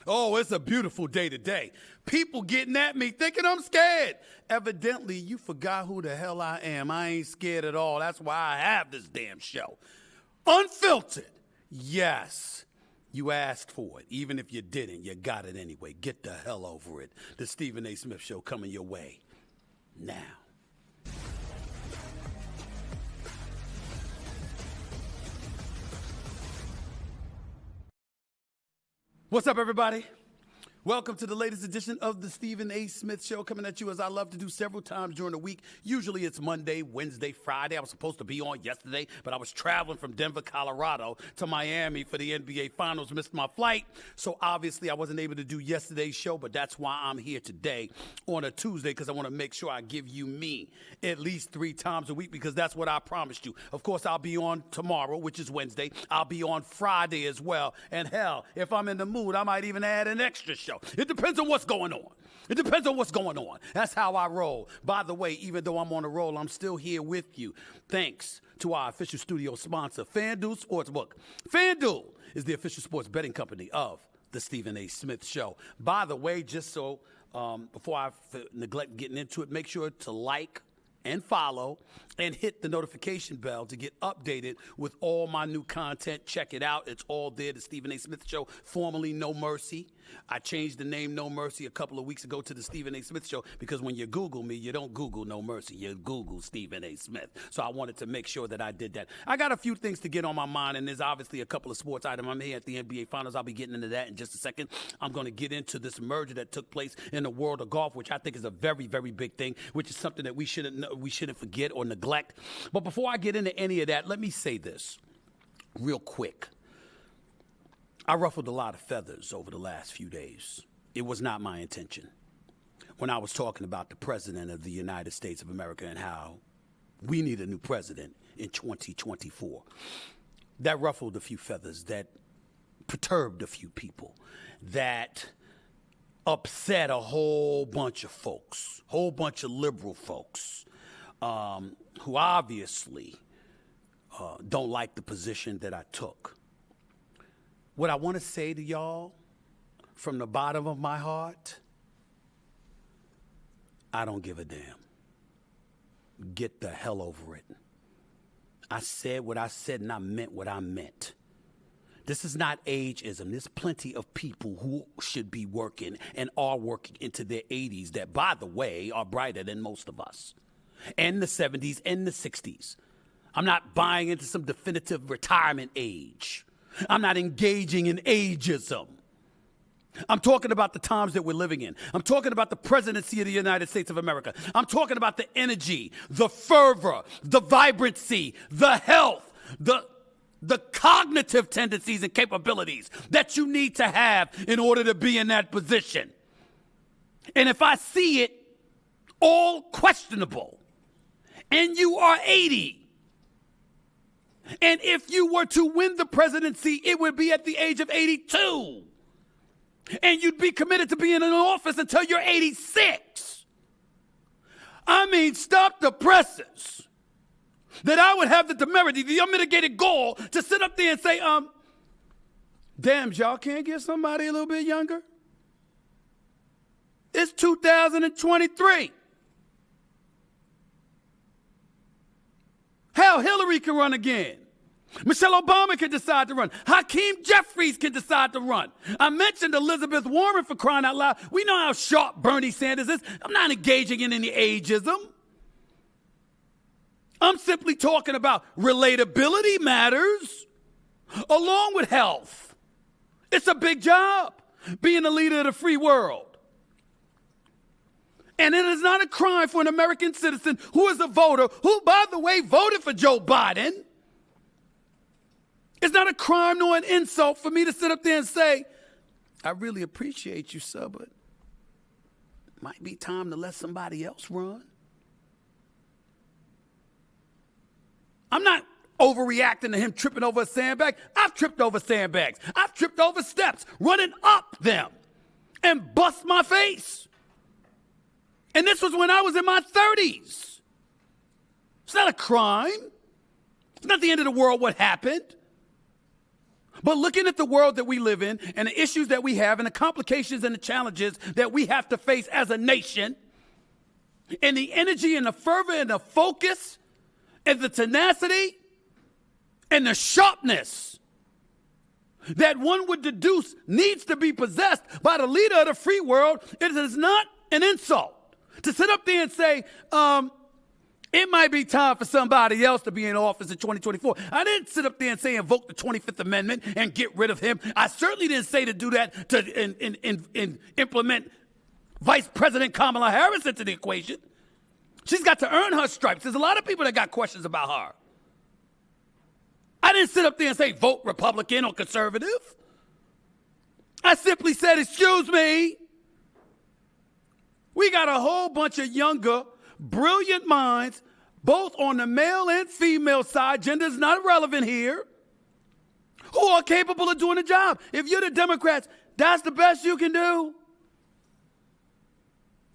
Oh, it's a beautiful day today. People getting at me thinking I'm scared. Evidently, you forgot who the hell I am. I ain't scared at all. That's why I have this damn show. Unfiltered. Yes. You asked for it. Even if you didn't, you got it anyway. Get the hell over it. The Stephen A. Smith Show coming your way now. What's up, everybody? Welcome to the latest edition of the Stephen A. Smith Show, coming at you as I love to do several times during the week. Usually it's Monday, Wednesday, Friday. I was supposed to be on yesterday, but I was traveling from Denver, Colorado to Miami for the NBA Finals, missed my flight. So obviously I wasn't able to do yesterday's show, but that's why I'm here today on a Tuesday, because I want to make sure I give you me at least 3 times a week, because that's what I promised you. Of course, I'll be on tomorrow, which is Wednesday. I'll be on Friday as well. And hell, if I'm in the mood, I might even add an extra show. It depends on what's going on. It depends on what's going on. That's how I roll. By the way, even though I'm on a roll, I'm still here with you. Thanks to our official studio sponsor, FanDuel Sportsbook. FanDuel is the official sports betting company of the Stephen A. Smith Show. By the way, just so before I neglect getting into it, make sure to like and follow and hit the notification bell to get updated with all my new content. Check it out. It's all there. The Stephen A. Smith Show, formerly No Mercy. I changed the name No Mercy a couple of weeks ago to the Stephen A. Smith Show, because when you Google me, you don't Google No Mercy. You Google Stephen A. Smith. So I wanted to make sure that I did that. I got a few things to get on my mind, and there's obviously a couple of sports items. I'm here at the NBA Finals. I'll be getting into that in just a second. I'm going to get into this merger that took place in the world of golf, which I think is a very, very big thing, which is something that we shouldn't forget or neglect. But before I get into any of that, let me say this real quick. I ruffled a lot of feathers over the last few days. It was not my intention. When I was talking about the president of the United States of America and how we need a new president in 2024, that ruffled a few feathers, that perturbed a few people, that upset a whole bunch of folks, whole bunch of liberal folks who obviously don't like the position that I took. What I want to say to y'all from the bottom of my heart, I don't give a damn. Get the hell over it. I said what I said, and I meant what I meant. This is not ageism. There's plenty of people who should be working and are working into their 80s that, by the way, are brighter than most of us. And the 70s and the 60s. I'm not buying into some definitive retirement age. I'm not engaging in ageism. I'm talking about the times that we're living in. I'm talking about the presidency of the United States of America. I'm talking about the energy, the fervor, the vibrancy, the health, the cognitive tendencies and capabilities that you need to have in order to be in that position. And if I see it all questionable, and you are 80, and if you were to win the presidency, it would be at the age of 82. And you'd be committed to being in office until you're 86. I mean, stop the presses. That I would have the temerity, the unmitigated gall to sit up there and say, damn, y'all can't get somebody a little bit younger? It's 2023. Hell, Hillary can run again. Michelle Obama can decide to run. Hakeem Jeffries can decide to run. I mentioned Elizabeth Warren, for crying out loud. We know how sharp Bernie Sanders is. I'm not engaging in any ageism. I'm simply talking about relatability matters along with health. It's a big job being a leader of the free world. And it is not a crime for an American citizen who is a voter, who, by the way, voted for Joe Biden. It's not a crime nor an insult for me to sit up there and say, I really appreciate you, sir, but it might be time to let somebody else run. I'm not overreacting to him tripping over a sandbag. I've tripped over sandbags. I've tripped over steps, running up them, and bust my face. And this was when I was in my 30s. It's not a crime. It's not the end of the world what happened. But looking at the world that we live in and the issues that we have and the complications and the challenges that we have to face as a nation, and the energy and the fervor and the focus and the tenacity and the sharpness that one would deduce needs to be possessed by the leader of the free world, it is not an insult to sit up there and say, it might be time for somebody else to be in office in 2024. I didn't sit up there and say invoke the 25th Amendment and get rid of him. I certainly didn't say to do that to implement Vice President Kamala Harris into the equation. She's got to earn her stripes. There's a lot of people that got questions about her. I didn't sit up there and say vote Republican or conservative. I simply said, excuse me, we got a whole bunch of younger, brilliant minds, both on the male and female side, gender is not relevant here, who are capable of doing the job. If you're the Democrats, that's the best you can do.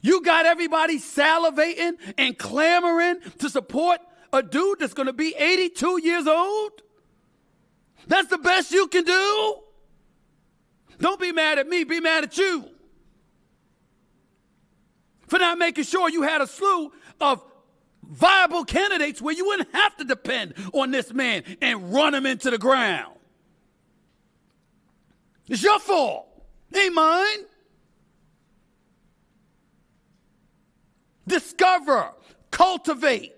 You got everybody salivating and clamoring to support a dude that's going to be 82 years old? That's the best you can do? Don't be mad at me, be mad at you for not making sure you had a slew of viable candidates where you wouldn't have to depend on this man and run him into the ground. It's your fault, ain't mine. Discover, cultivate,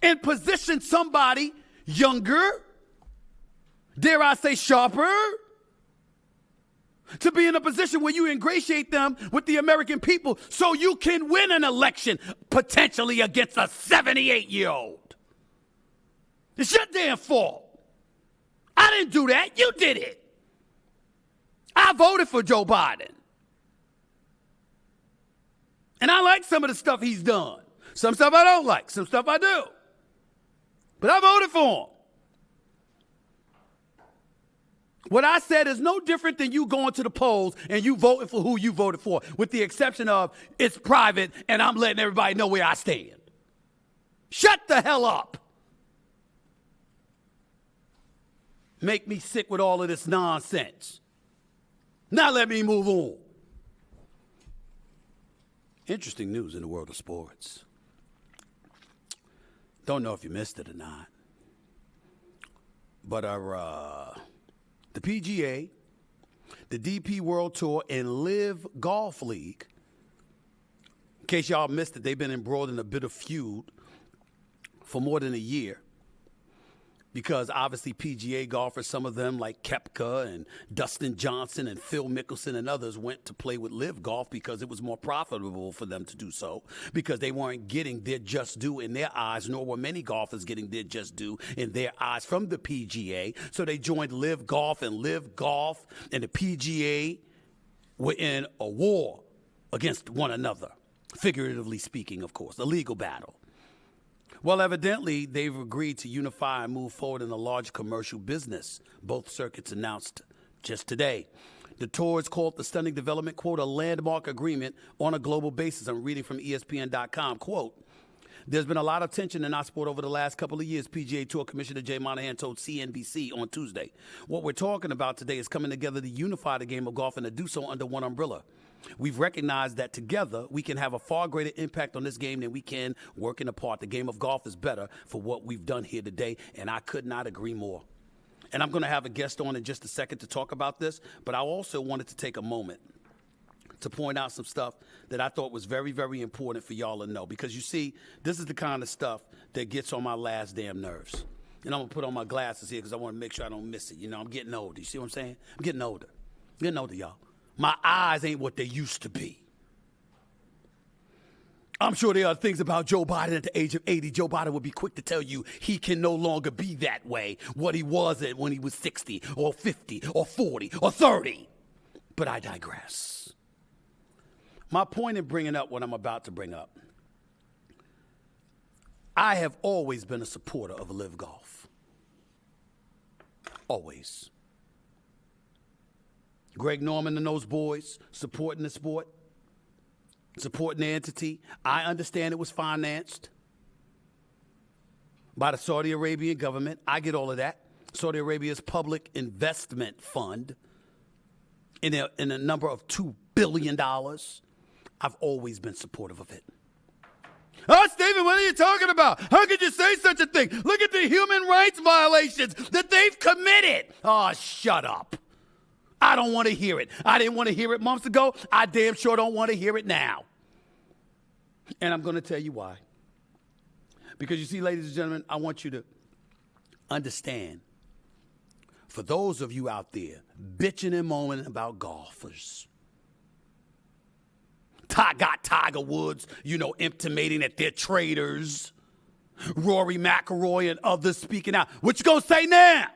and position somebody younger, dare I say sharper, to be in a position where you ingratiate them with the American people so you can win an election potentially against a 78-year-old. It's your damn fault. I didn't do that. You did it. I voted for Joe Biden. And I like some of the stuff he's done. Some stuff I don't like. Some stuff I do. But I voted for him. What I said is no different than you going to the polls and you voting for who you voted for, with the exception of it's private and I'm letting everybody know where I stand. Shut the hell up. Make me sick with all of this nonsense. Now let me move on. Interesting news in the world of sports. Don't know if you missed it or not. But the PGA, the DP World Tour, and LIV Golf League, in case y'all missed it, they've been embroiled in a bit of feud for more than a year. Because obviously PGA golfers, some of them like Koepka and Dustin Johnson and Phil Mickelson and others went to play with LIV Golf because it was more profitable for them to do so, because they weren't getting their just due in their eyes, nor were many golfers getting their just due in their eyes from the PGA. So they joined LIV Golf, and LIV Golf and the PGA were in a war against one another, figuratively speaking, of course, a legal battle. Well, evidently, they've agreed to unify and move forward in a large commercial business. Both circuits announced just today. The tour is called the stunning development, quote, a landmark agreement on a global basis. I'm reading from ESPN.com, quote, there's been a lot of tension in our sport over the last couple of years, PGA Tour Commissioner Jay Monahan told CNBC on Tuesday. What we're talking about today is coming together to unify the game of golf and to do so under one umbrella. We've recognized that together we can have a far greater impact on this game than we can working apart. The game of golf is better for what we've done here today, and I could not agree more. And I'm going to have a guest on in just a second to talk about this, but I also wanted to take a moment to point out some stuff that I thought was very, very important for y'all to know. Because you see, this is the kind of stuff that gets on my last damn nerves. And I'm going to put on my glasses here because I want to make sure I don't miss it. You know, I'm getting older. You see what I'm saying? I'm getting older. I'm getting older, y'all. My eyes ain't what they used to be. I'm sure there are things about Joe Biden at the age of 80. Joe Biden would be quick to tell you he can no longer be that way, what he was at when he was 60 or 50 or 40 or 30. But I digress. My point in bringing up what I'm about to bring up, I have always been a supporter of LIV Golf. Always. Greg Norman and those boys supporting the sport, supporting the entity. I understand it was financed by the Saudi Arabian government. I get all of that. Saudi Arabia's public investment fund, in a number of $2 billion. I've always been supportive of it. Oh, Stephen, what are you talking about? How could you say such a thing? Look at the human rights violations that they've committed. Oh, shut up. I don't want to hear it. I didn't want to hear it months ago. I damn sure don't want to hear it now. And I'm going to tell you why. Because you see, ladies and gentlemen, I want you to understand, for those of you out there bitching and moaning about golfers, got Tiger Woods, intimating that they're traitors, Rory McIlroy and others speaking out. What you gonna say now?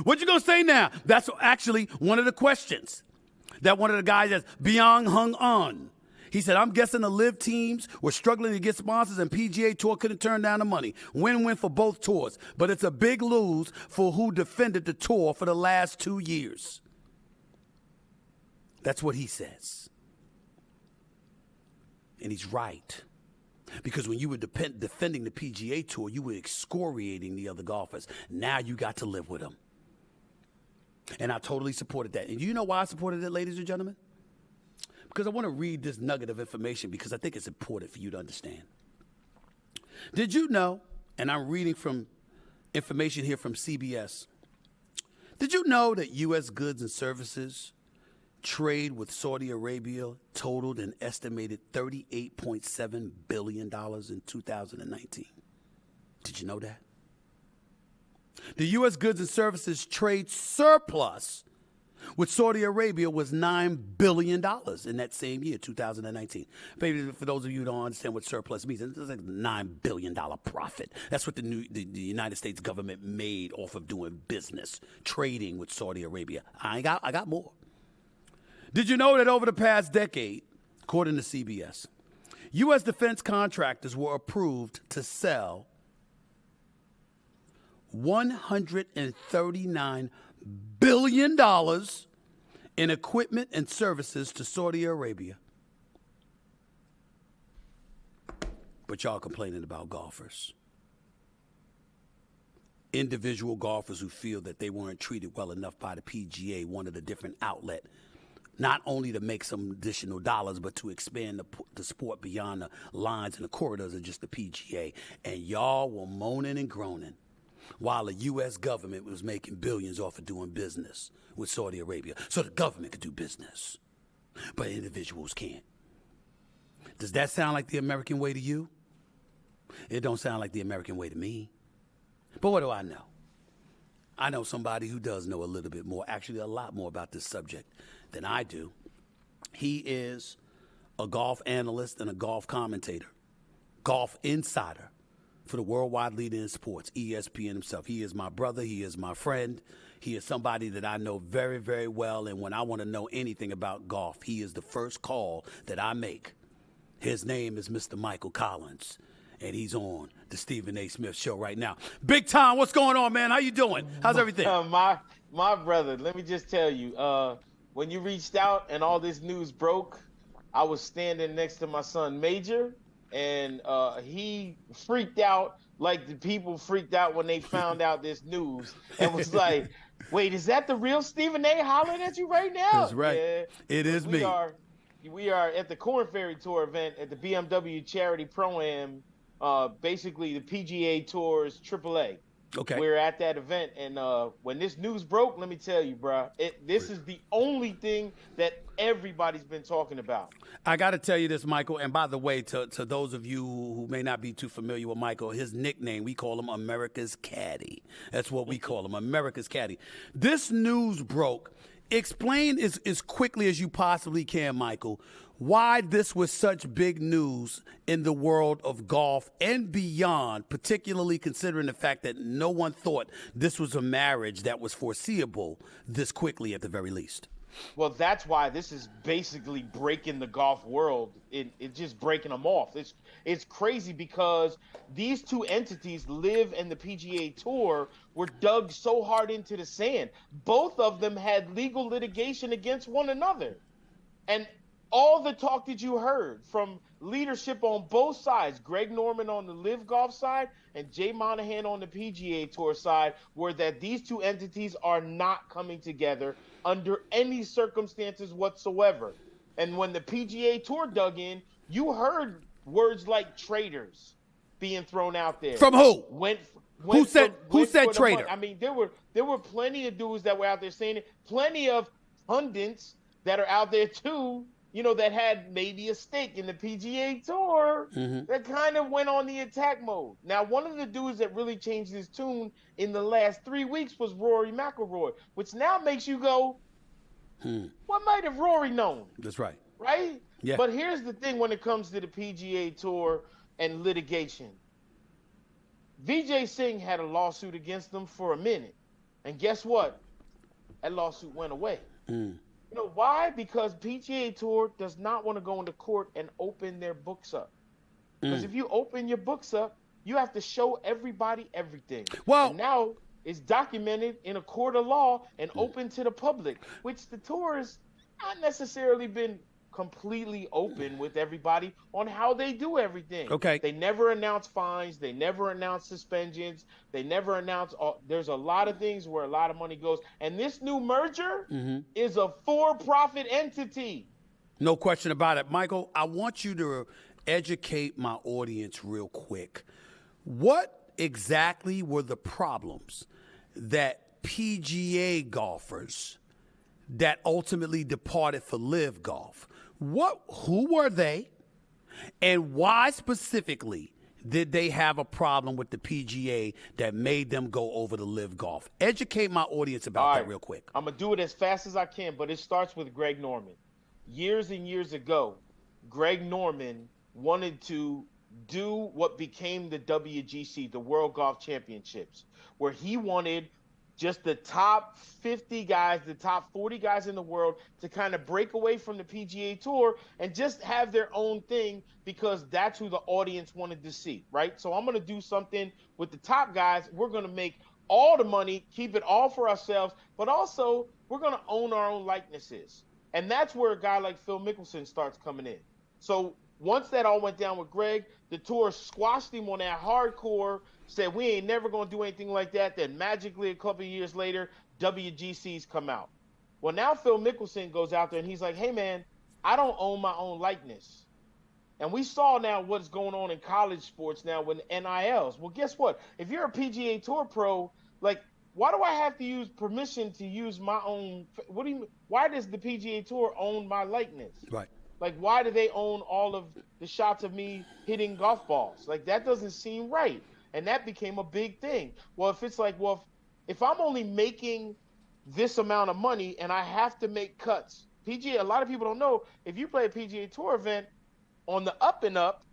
What you gonna say now? That's actually one of the questions that one of the guys that's Byung hung on. He said, I'm guessing the LIV teams were struggling to get sponsors and PGA Tour couldn't turn down the money. Win-win for both tours. But it's a big lose for who defended the tour for the last 2 years. That's what he says. And he's right. Because when you were defending the PGA Tour, you were excoriating the other golfers. Now you got to live with them. And I totally supported that. And you know why I supported it, ladies and gentlemen? Because I want to read this nugget of information because I think it's important for you to understand. Did you know, and I'm reading from information here from CBS, did you know that U.S. goods and services trade with Saudi Arabia totaled an estimated $38.7 billion in 2019? Did you know that? The U.S. goods and services trade surplus with Saudi Arabia was $9 billion in that same year, 2019. Maybe for those of you who don't understand what surplus means, it's like a $9 billion profit. That's what the United States government made off of doing business, trading with Saudi Arabia. I got more. Did you know that over the past decade, according to CBS, U.S. defense contractors were approved to sell $139 billion in equipment and services to Saudi Arabia? But y'all complaining about golfers. Individual golfers who feel that they weren't treated well enough by the PGA wanted a different outlet, not only to make some additional dollars, but to expand the sport beyond the lines and the corridors of just the PGA. And y'all were moaning and groaning while the U.S. government was making billions off of doing business with Saudi Arabia. So the government could do business, but individuals can't. Does that sound like the American way to you? It don't sound like the American way to me. But what do I know? I know somebody who does know a little bit more, actually a lot more about this subject than I do. He is a golf analyst and a golf commentator, golf insider for the worldwide leader in sports, ESPN himself. He is my brother. He is my friend. He is somebody that I know very, very well. And when I want to know anything about golf, he is the first call that I make. His name is Mr. Michael Collins, and he's on the Stephen A. Smith Show right now. Big Tom, what's going on, man? How you doing? How's everything? My brother, let me just tell you, when you reached out and all this news broke, I was standing next to my son Major, and he freaked out like the people freaked out when they found out this news and was like, wait, is that the real Stephen A. hollering at you right now? That's right. Yeah, it is me. We are at the Corn Ferry Tour event at the BMW Charity Pro-Am, basically the PGA Tour's AAA. Okay. We're at that event, and when this news broke, let me tell you, bro, this is the only thing that everybody's been talking about. I got to tell you this, Michael, and by the way, to those of you who may not be too familiar with Michael, his nickname, we call him America's Caddy. That's what we call him, America's Caddy. This news broke. Explain as quickly as you possibly can, Michael, why this was such big news in the world of golf and beyond, particularly considering the fact that no one thought this was a marriage that was foreseeable this quickly at the very least. Well, that's why this is basically breaking the golf world. It's just breaking them off. It's crazy because these two entities, LIV and the PGA Tour, were dug so hard into the sand. Both of them had legal litigation against one another. And all the talk that you heard from leadership on both sides, Greg Norman on the LIV Golf side and Jay Monahan on the PGA Tour side, were that these two entities are not coming together under any circumstances whatsoever. And when the PGA Tour dug in, you heard words like traitors being thrown out there. From who? Who said traitor? I mean, there were plenty of dudes that were out there saying it. Plenty of pundits that are out there too, that had maybe a stake in the PGA Tour that kind of went on the attack mode. Now, one of the dudes that really changed his tune in the last 3 weeks was Rory McIlroy, which now makes you go, what might have Rory known? That's right. Right? Yeah. But here's the thing when it comes to the PGA Tour and litigation. Vijay Singh had a lawsuit against them for a minute. And guess what? That lawsuit went away. You know why? Because PGA Tour does not want to go into court and open their books up. Because if you open your books up, you have to show everybody everything. Well, and now it's documented in a court of law and open to the public, which the tour has not necessarily been completely open with everybody on how they do everything. Okay. They never announce fines. They never announce suspensions. They never announce. There's a lot of things where a lot of money goes. And this new merger is a for-profit entity. No question about it. Michael, I want you to educate my audience real quick. What exactly were the problems that PGA golfers that ultimately departed for LIV Golf? Who were they, and why specifically did they have a problem with the PGA that made them go over to LIV Golf? Educate my audience about that real quick. I'm going to do it as fast as I can, but it starts with Greg Norman. Years and years ago, Greg Norman wanted to do what became the WGC, the World Golf Championships, where he wanted just the top 50 guys, the top 40 guys in the world to kind of break away from the PGA Tour and just have their own thing because that's who the audience wanted to see, right? So I'm going to do something with the top guys. We're going to make all the money, keep it all for ourselves, but also we're going to own our own likenesses. And that's where a guy like Phil Mickelson starts coming in. So once that all went down with Greg, the tour squashed him on that hardcore, said we ain't never going to do anything like that. Then magically a couple of years later, WGCs come out. Well, now Phil Mickelson goes out there and he's like, hey, man, I don't own my own likeness. And we saw now what's going on in college sports now with NILs. Well, guess what? If you're a PGA Tour pro, like, why do I have to use permission to use my own? What do you? Why does the PGA Tour own my likeness? Right. Like, why do they own all of the shots of me hitting golf balls? Like, that doesn't seem right. And that became a big thing. Well, if it's like, well, if I'm only making this amount of money and I have to make cuts, PGA, a lot of people don't know, if you play a PGA Tour event on the up and up,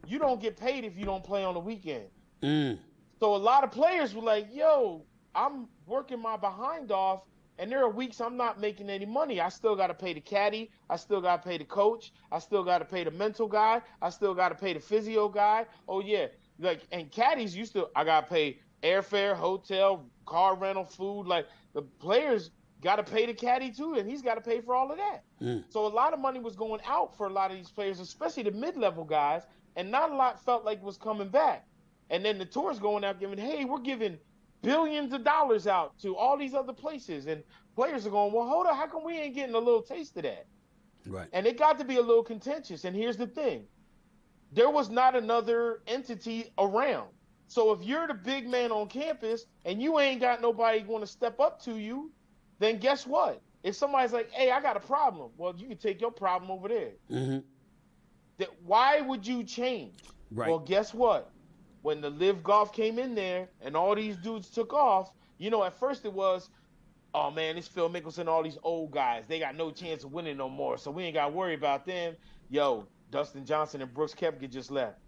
you don't get paid if you don't play on the weekend. So a lot of players were like, yo, I'm working my behind off, and there are weeks I'm not making any money. I still got to pay the caddy. I still got to pay the coach. I still got to pay the mental guy. I still got to pay the physio guy. Oh, yeah. Like, and caddies I got to pay airfare, hotel, car rental, food. Like, the players got to pay the caddy too, and he's got to pay for all of that. So a lot of money was going out for a lot of these players, especially the mid-level guys, and not a lot felt like was coming back. And then the tour's going out giving, hey, we're giving billions of dollars out to all these other places. And players are going, well, hold on, how come we ain't getting a little taste of that? Right. And it got to be a little contentious. And here's the thing. There was not another entity around. So if you're the big man on campus and you ain't got nobody going to step up to you, then guess what? If somebody's like, hey, I got a problem, well, you can take your problem over there. Why would you change? Right. Well, guess what? When the LIV Golf came in there and all these dudes took off, at first it was, oh, man, it's Phil Mickelson, all these old guys. They got no chance of winning no more, so we ain't got to worry about them. Yo, Dustin Johnson and Brooks Koepka just left.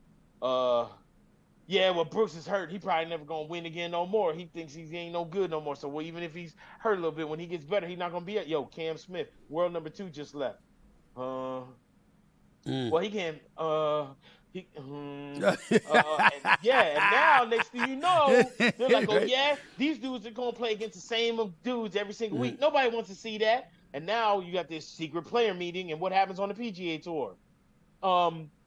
Yeah, well, Brooks is hurt. He probably never going to win again no more. He thinks he ain't no good no more. So, well, even if he's hurt a little bit, when he gets better, he's not going to be at. Yo, Cam Smith, world number 2 just left. Well, he can't. And now next thing you know, they're like, oh yeah, these dudes are gonna play against the same dudes every single week. Nobody wants to see that. And now you got this secret player meeting, and what happens on the PGA Tour?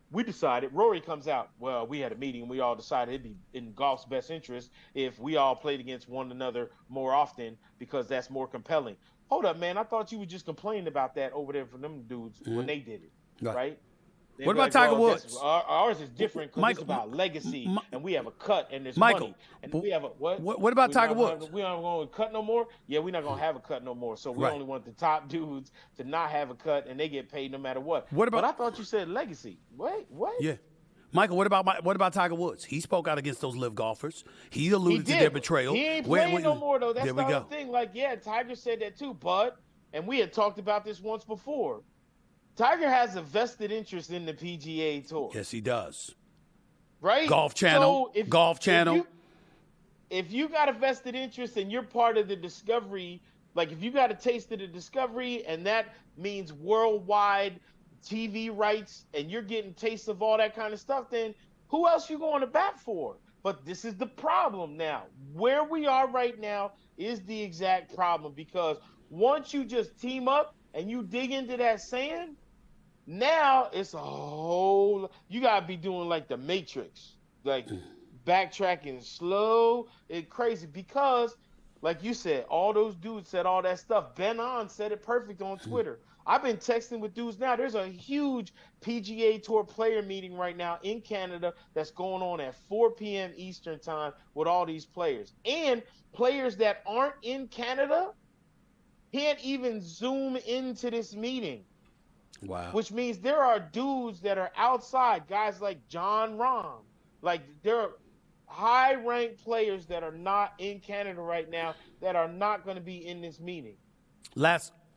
We decided, Rory comes out, well, we had a meeting, and we all decided it'd be in golf's best interest if we all played against one another more often because that's more compelling. Hold up, man. I thought you were just complaining about that over there for them dudes when they did it, right? What about Tiger Woods? Ours is different because it's about legacy, and we have a cut, and there's money. And we have a what? What about Tiger Woods? We aren't going to cut no more? Yeah, we're not going to have a cut no more. So we only want the top dudes to not have a cut, and they get paid no matter what. But I thought you said legacy. Wait, what? Yeah. Michael, what about Tiger Woods? He spoke out against those LIV golfers. He alluded to their betrayal. He ain't playing no more, though. That's the other thing. Like, yeah, Tiger said that too, but, and we had talked about this once before, Tiger has a vested interest in the PGA Tour. Yes, he does. Right? Golf Channel. So if you got a vested interest and you're part of the discovery, like if you got a taste of the discovery and that means worldwide TV rights and you're getting tastes of all that kind of stuff, then who else you going to bat for? But this is the problem now. Where we are right now is the exact problem, because once you just team up and you dig into that sand, now it's a whole, you got to be doing like the Matrix, like backtracking slow and crazy, because like you said, all those dudes said all that stuff. Ben On said it perfect on Twitter. I've been texting with dudes now. There's a huge PGA Tour player meeting right now in Canada that's going on at 4 p.m. Eastern time with all these players. And players that aren't in Canada can't even Zoom into this meeting. Wow. Which means there are dudes that are outside, guys like John Rahm. Like, there are high-ranked players that are not in Canada right now that are not going to be in this meeting.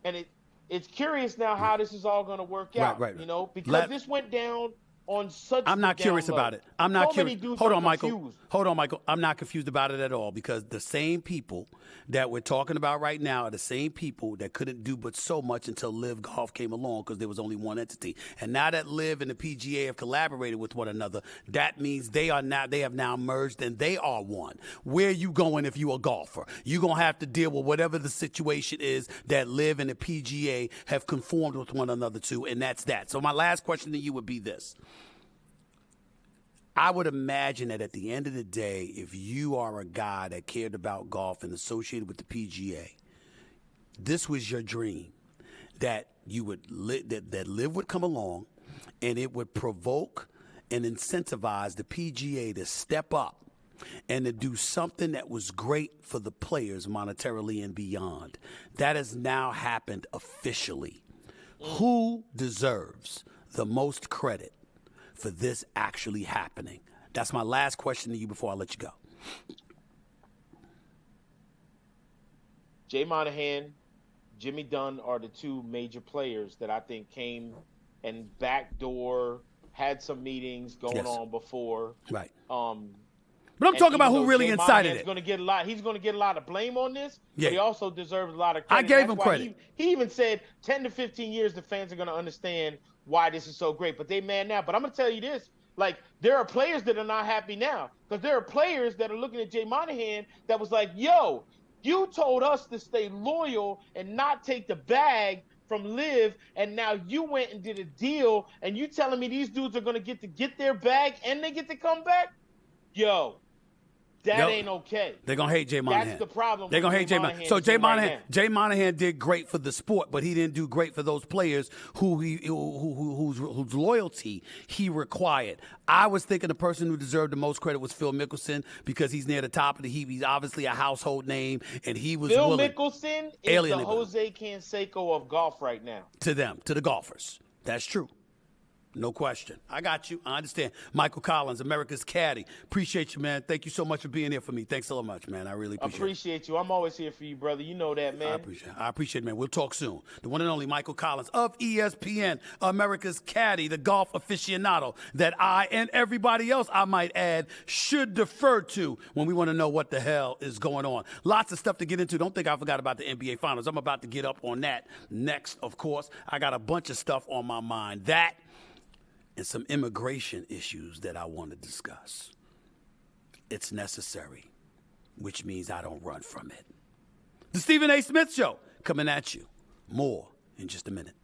And it's curious now how this is all going to work out, you know, because this went down on such I'm not curious about it. I'm not curious. Hold on, Michael. Confused. Hold on, Michael. I'm not confused about it at all, because the same people that we're talking about right now are the same people that couldn't do but so much until LIV Golf came along, because there was only one entity. And now that LIV and the PGA have collaborated with one another, that means they have now merged and they are one. Where are you going if you're a golfer? You're going to have to deal with whatever the situation is that LIV and the PGA have conformed with one another to, and that's that. So my last question to you would be this. I would imagine that at the end of the day, if you are a guy that cared about golf and associated with the PGA, this was your dream, that you would that LIV would come along and it would provoke and incentivize the PGA to step up and to do something that was great for the players monetarily and beyond. That has now happened officially. Who deserves the most credit for this actually happening? That's my last question to you before I let you go. Jay Monahan, Jimmy Dunn are the two major players that I think came and backdoor, had some meetings going on before. Right. But I'm talking about who really incited it. He's going to get a lot of blame on this, but he also deserves a lot of credit. I gave him credit. He even said 10 to 15 years the fans are going to understand why this is so great. But they mad now. But I'm going to tell you this. Like, there are players that are not happy now, because there are players that are looking at Jay Monahan that was like, yo, you told us to stay loyal and not take the bag from LIV, and now you went and did a deal, and you telling me these dudes are going to get their bag and they get to come back? Yo, that ain't okay. They're going to hate Jay Monahan. That's the problem. They're going to hate Jay Monahan. So Jay Monahan did great for the sport, but he didn't do great for those players whose loyalty he required. I was thinking the person who deserved the most credit was Phil Mickelson, because he's near the top of the heap. He's obviously a household name, and he was Phil Mickelson is the Jose Canseco of golf right now. To them, to the golfers. That's true. No question. I got you. I understand. Michael Collins, America's Caddy. Appreciate you, man. Thank you so much for being here for me. Thanks so much, man. I really appreciate you. I'm always here for you, brother. You know that, man. I appreciate it, man. We'll talk soon. The one and only Michael Collins of ESPN, America's Caddy, the golf aficionado that I and everybody else, I might add, should defer to when we want to know what the hell is going on. Lots of stuff to get into. Don't think I forgot about the NBA Finals. I'm about to get up on that next, of course. I got a bunch of stuff on my mind. That and some immigration issues that I want to discuss. It's necessary, which means I don't run from it. The Stephen A. Smith Show, coming at you More in just a minute.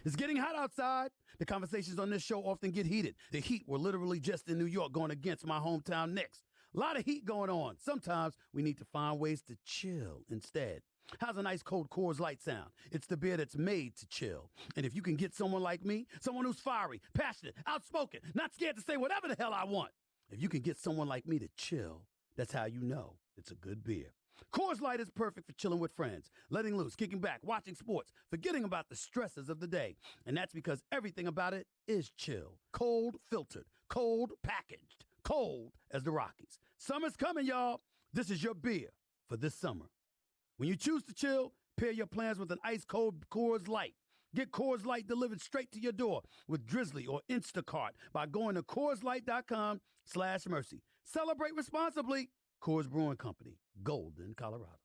It's getting hot outside. The conversations on this show often get heated. The Heat were literally just in New York going against my hometown Knicks. A lot of heat going on. Sometimes we need to find ways to chill instead. How's a nice cold Coors Light sound? It's the beer that's made to chill. And if you can get someone like me, someone who's fiery, passionate, outspoken, not scared to say whatever the hell I want, if you can get someone like me to chill, that's how you know it's a good beer. Coors Light is perfect for chilling with friends, letting loose, kicking back, watching sports, forgetting about the stresses of the day. And that's because everything about it is chill. Cold filtered, cold packaged, cold as the Rockies. Summer's coming, y'all. This is your beer for this summer. When you choose to chill, pair your plans with an ice-cold Coors Light. Get Coors Light delivered straight to your door with Drizzly or Instacart by going to CoorsLight.com/mercy. Celebrate responsibly. Coors Brewing Company, Golden, Colorado.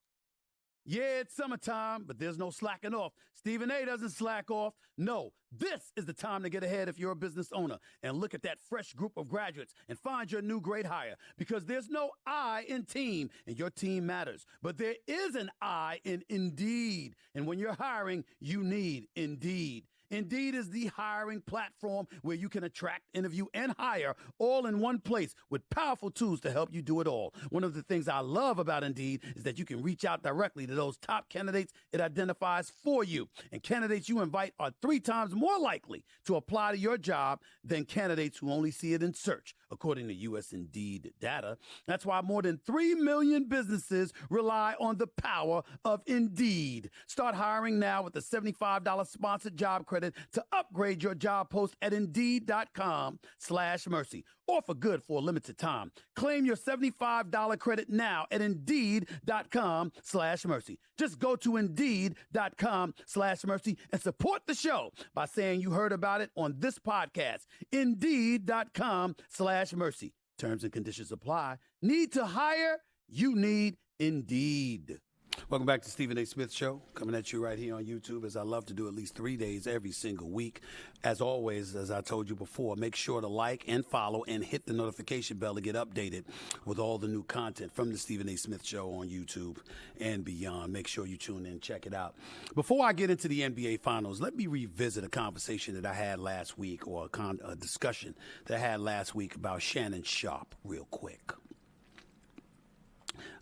Yeah, it's summertime, but there's no slacking off. Stephen A. doesn't slack off. No, this is the time to get ahead if you're a business owner and look at that fresh group of graduates and find your new great hire, because there's no I in team, and your team matters. But there is an I in Indeed, and when you're hiring, you need Indeed. Indeed is the hiring platform where you can attract, interview, and hire all in one place with powerful tools to help you do it all. One of the things I love about Indeed is that you can reach out directly to those top candidates it identifies for you. And candidates you invite are 3 times more likely to apply to your job than candidates who only see it in search, according to U.S. Indeed data. That's why more than 3 million businesses rely on the power of Indeed. Start hiring now with a $75 sponsored job credit to upgrade your job post at Indeed.com/mercy. Offer good for a limited time. Claim your $75 credit now at Indeed.com/mercy. Just go to Indeed.com/mercy and support the show by saying you heard about it on this podcast. Indeed.com/mercy. Terms and conditions apply. Need to hire? You need Indeed. Welcome back to Stephen A. Smith Show, coming at you right here on YouTube, as I love to do at least 3 days every single week. As always, as I told you before, make sure to like and follow and hit the notification bell to get updated with all the new content from the Stephen A. Smith Show on YouTube and beyond. Make sure you tune in, check it out. Before I get into the NBA Finals, let me revisit a conversation that I had last week, or a discussion that I had last week about Shannon Sharpe real quick.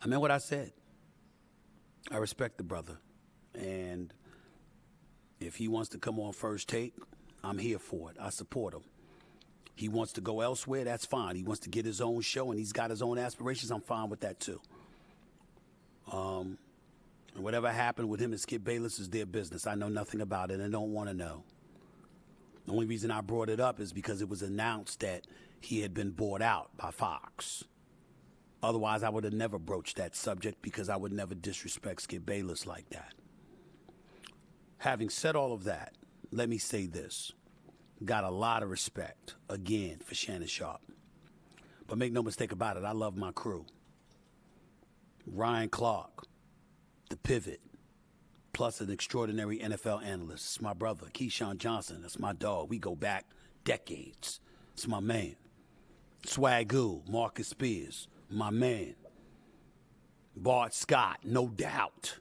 I meant what I said. I respect the brother, and if he wants to come on First Take, I'm here for it. I support him. He wants to go elsewhere, that's fine. He wants to get his own show, and he's got his own aspirations. I'm fine with that, too. And whatever happened with him and Skip Bayless is their business. I know nothing about it and don't want to know. The only reason I brought it up is because it was announced that he had been bought out by Fox. Otherwise, I would have never broached that subject, because I would never disrespect Skip Bayless like that. Having said all of that, let me say this. Got a lot of respect, again, for Shannon Sharpe. But make no mistake about it, I love my crew. Ryan Clark, the pivot, plus an extraordinary NFL analyst. It's my brother, Keyshawn Johnson. That's my dog. We go back decades. It's my man. Swagoo, Marcus Spears. My man. Bart Scott, no doubt.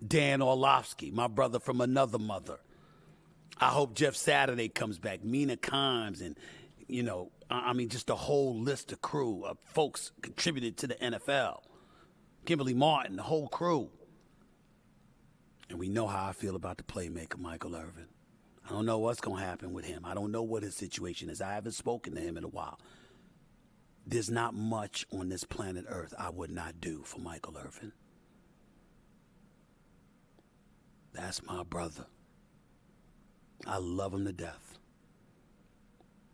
Dan Orlovsky, my brother from another mother. I hope Jeff Saturday comes back. Mina Kimes, and, just a whole list of crew of folks contributed to the NFL. Kimberly Martin, the whole crew. And we know how I feel about the playmaker, Michael Irvin. I don't know what's going to happen with him. I don't know what his situation is. I haven't spoken to him in a while. There's not much on this planet Earth I would not do for Michael Irvin. That's my brother. I love him to death.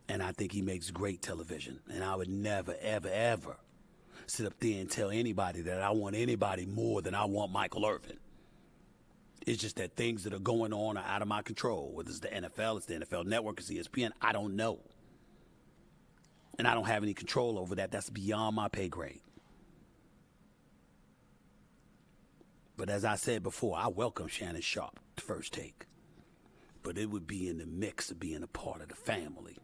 And I think he makes great television. And I would never, ever, ever sit up there and tell anybody that I want anybody more than I want Michael Irvin. It's just that things that are going on are out of my control. Whether it's the NFL, it's the NFL Network, it's ESPN, I don't know. And I don't have any control over that. That's beyond my pay grade. But as I said before, I welcome Shannon Sharpe to First Take. But it would be in the mix of being a part of the family.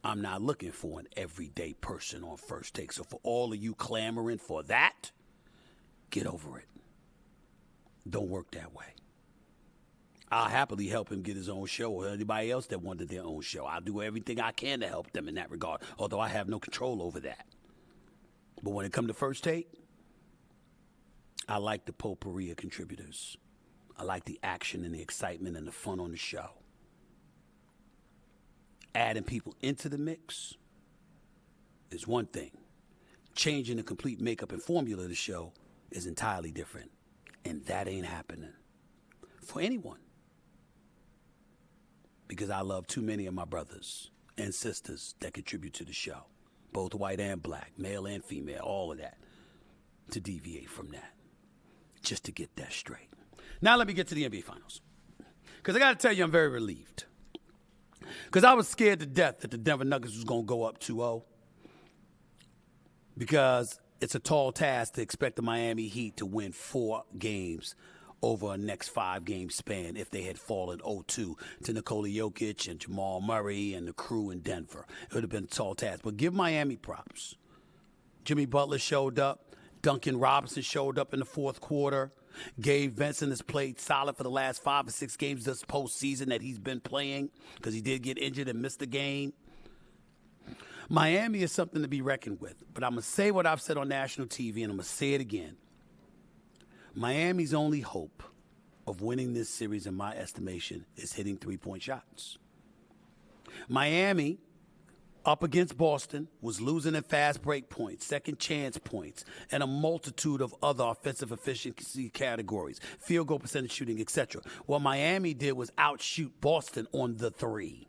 I'm not looking for an everyday person on First Take. So for all of you clamoring for that, get over it. Don't work that way. I'll happily help him get his own show or anybody else that wanted their own show. I'll do everything I can to help them in that regard, although I have no control over that. But when it comes to First Take, I like the potpourri of contributors. I like the action and the excitement and the fun on the show. Adding people into the mix is one thing. Changing the complete makeup and formula of the show is entirely different. And that ain't happening for anyone. Because I love too many of my brothers and sisters that contribute to the show, both white and black, male and female, all of that, to deviate from that, just to get that straight. Now let me get to the NBA Finals. Because I got to tell you, I'm very relieved. Because I was scared to death that the Denver Nuggets was going to go up 2-0. Because it's a tall task to expect the Miami Heat to win 4 games over a next 5-game span if they had fallen 0-2 to Nikola Jokic and Jamal Murray and the crew in Denver. It would have been a tall task. But give Miami props. Jimmy Butler showed up. Duncan Robinson showed up in the fourth quarter. Gabe Vincent has played solid for the last 5 or 6 games this postseason that he's been playing because he did get injured and missed the game. Miami is something to be reckoned with. But I'm going to say what I've said on national TV, and I'm going to say it again. Miami's only hope of winning this series, in my estimation, is hitting 3-point shots. Miami, up against Boston, was losing in fast break points, second chance points, and a multitude of other offensive efficiency categories, field goal percentage shooting, etc. What Miami did was outshoot Boston on the 3.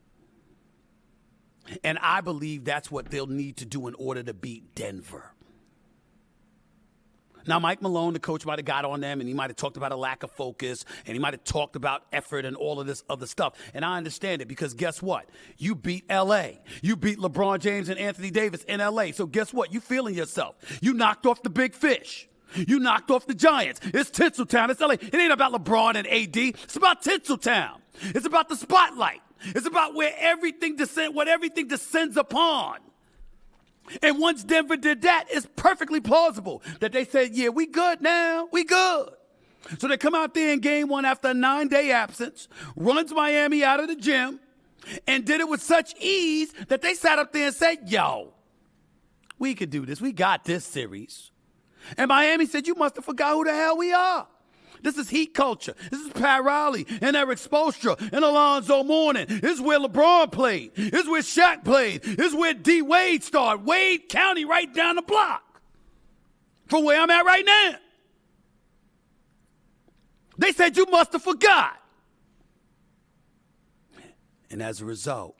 And I believe that's what they'll need to do in order to beat Denver. Now, Mike Malone, the coach, might have got on them, and he might have talked about a lack of focus, and he might have talked about effort and all of this other stuff. And I understand it because guess what? You beat L.A. You beat LeBron James and Anthony Davis in L.A. So guess what? You feeling yourself. You knocked off the big fish. You knocked off the Giants. It's Tinseltown. It's L.A. It ain't about LeBron and A.D. It's about Tinseltown. It's about the spotlight. It's about where everything descends upon. And once Denver did that, it's perfectly plausible that they said, yeah, we good now. We good. So they come out there in game 1 after a 9-day absence, runs Miami out of the gym, and did it with such ease that they sat up there and said, yo, we could do this. We got this series. And Miami said, you must have forgot who the hell we are. This is Heat culture. This is Pat Riley and Eric Spoelstra and Alonzo Mourning. This is where LeBron played. This is where Shaq played. This is where D. Wade started. Wade County right down the block from where I'm at right now. They said you must have forgot. And as a result,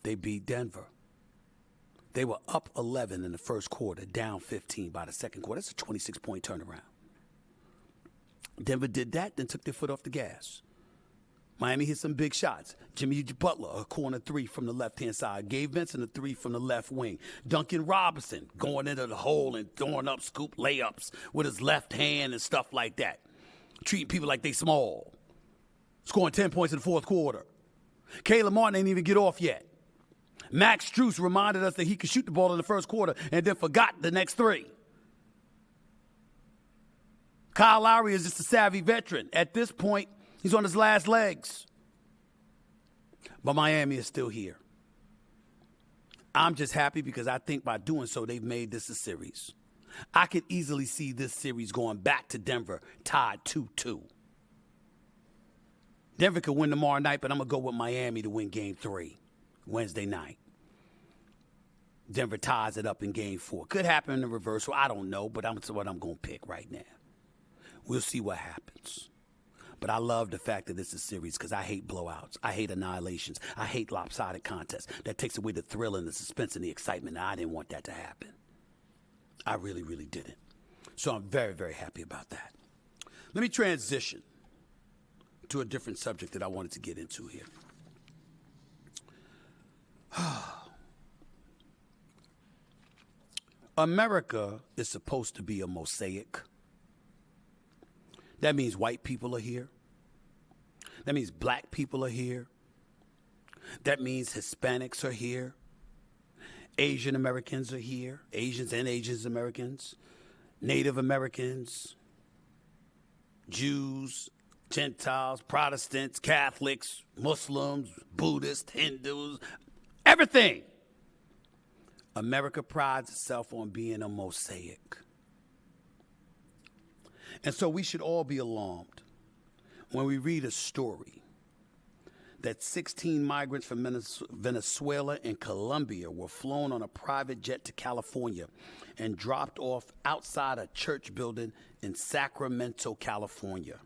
they beat Denver. They were up 11 in the first quarter, down 15 by the second quarter. That's a 26-point turnaround. Denver did that, then took their foot off the gas. Miami hit some big shots. Jimmy Butler, a corner 3 from the left-hand side. Gabe Vincent, a 3 from the left wing. Duncan Robinson going into the hole and throwing up scoop layups with his left hand and stuff like that. Treating people like they small. Scoring 10 points in the fourth quarter. Caleb Martin ain't even get off yet. Max Strus reminded us that he could shoot the ball in the first quarter and then forgot the next 3. Kyle Lowry is just a savvy veteran. At this point, he's on his last legs. But Miami is still here. I'm just happy because I think by doing so, they've made this a series. I could easily see this series going back to Denver, tied 2-2. Denver could win tomorrow night, but I'm going to go with Miami to win Game 3. Wednesday night. Denver ties it up in Game 4. Could happen in the reversal. I don't know, but that's what I'm going to pick right now. We'll see what happens. But I love the fact that this is a series because I hate blowouts. I hate annihilations. I hate lopsided contests. That takes away the thrill and the suspense and the excitement. I didn't want that to happen. I really, really didn't. So I'm very, very happy about that. Let me transition to a different subject that I wanted to get into here. America is supposed to be a mosaic. That means white people are here. That means black people are here. That means Hispanics are here. Asian Americans are here. Asians and Asian Americans. Native Americans. Jews, Gentiles, Protestants, Catholics, Muslims, Buddhists, Hindus, everything. America prides itself on being a mosaic. And so we should all be alarmed when we read a story that 16 migrants from Venezuela and Colombia were flown on a private jet to California and dropped off outside a church building in Sacramento, California.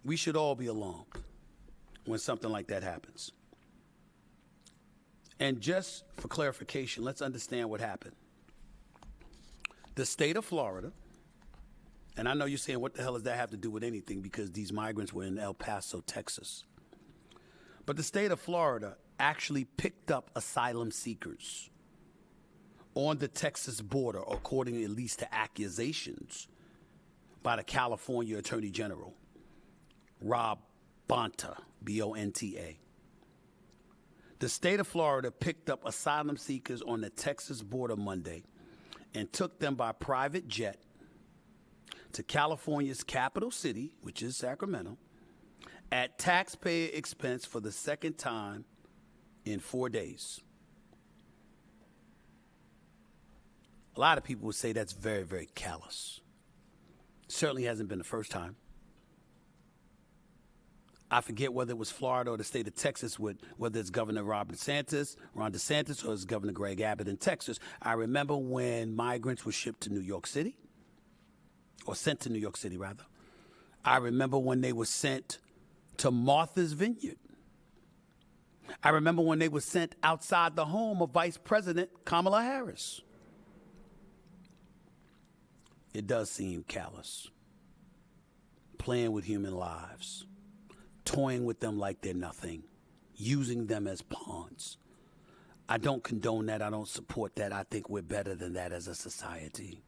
We should all be alarmed when something like that happens. And just for clarification, let's understand what happened. The state of Florida, and I know you're saying, what the hell does that have to do with anything? Because these migrants were in El Paso, Texas. But the state of Florida actually picked up asylum seekers on the Texas border, according at least to accusations by the California Attorney General, Rob Bonta, B-O-N-T-A. The state of Florida picked up asylum seekers on the Texas border Monday and took them by private jet to California's capital city, which is Sacramento, at taxpayer expense for the second time in 4 days. A lot of people would say that's very, very callous. Certainly hasn't been the first time. I forget whether it was Florida or the state of Texas, whether it's Governor Ron DeSantis, or it's Governor Greg Abbott in Texas. I remember when migrants were shipped to New York City, or sent to New York City, rather. I remember when they were sent to Martha's Vineyard. I remember when they were sent outside the home of Vice President Kamala Harris. It does seem callous. Playing with human lives. Toying with them like they're nothing, using them as pawns. I don't condone that. I don't support that. I think we're better than that as a society.